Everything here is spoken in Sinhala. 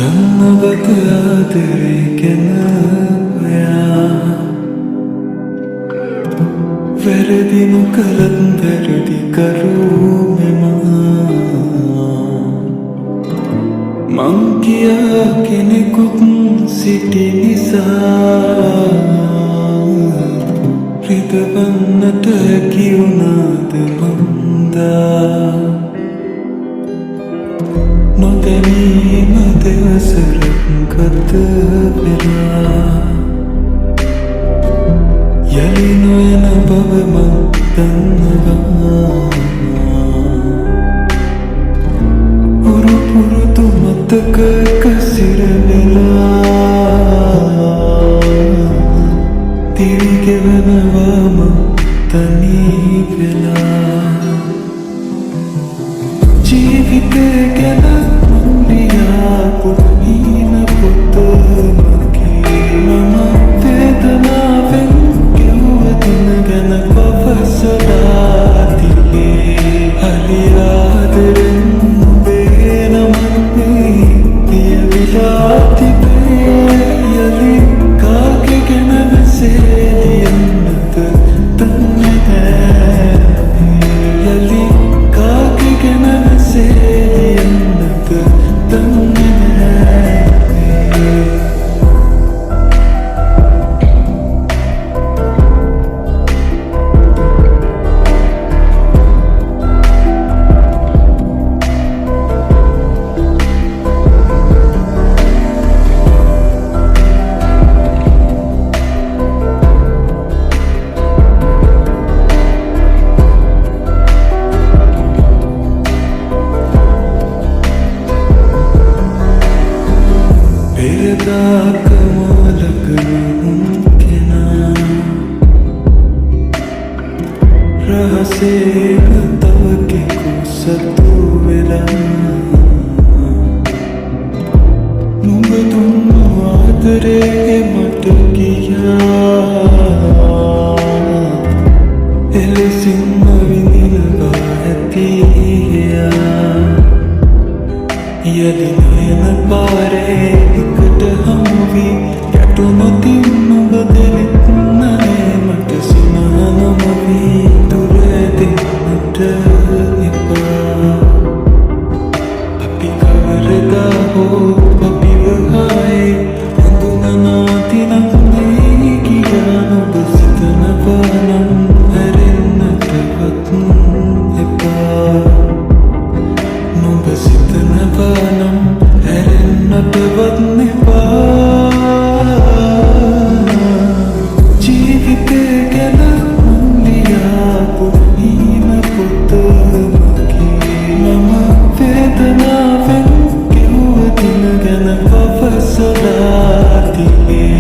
දන්නවද ආදරේ ගැන ඔයා වැරදි නොකළත් වැරදි කරු මෙම මං කියා කෙනෙකුත් සිටි නිසා රිදවන්නට හැකි වුණාද මන්දා නොදැනීම දෙවසරක් ගත වෙලා යලි නොයන බව මං දන්නවා පුරු පුරුදු මතකයක සිරවෙලා තිරිගෙවනවා මං තනී වෙලා ජීවිතය ගැන ලියාපු හීන පොත මගේ මම වේදනාවෙන් කිව්ව දින ගැන පවසලා තිබේ අලි ආදරෙන් ඔබේ නමන්නේ පියවිලා තිබේ යලි කාගේ ගැන මෙසේ ලියන්නද දන්නේ නැහැ යලි කාගේ ගැන මෙසේ ලියන්නද දන්නේ නැහැ රහසේ තව කෙකු සතු වෙලා නුඹ දුන්නු ආදරේ මට ගියා එලෙසින්ම විඳිනවා ඇතියා යලි නොයන පාරේ එකට හමුවී ගැටුමතින් නුඹ දෙනෙත් නෑ මට සිනහනමවී දුරදින්නට එපා අපි කවරදා හෝ අපිව ආයේ හඳුනනාතිනක් නේ කියා නුඹ සිතනවා නම් හැරෙන්නටවත් එපා නුඹ සිතනවා නම් හැරෙන්නටවත් එපා ජීවිතය ගැන ලියාපු හීන පොත මගේ මම වේදනාවෙන් කිව්ව දින ගැන පවසලා තිබේ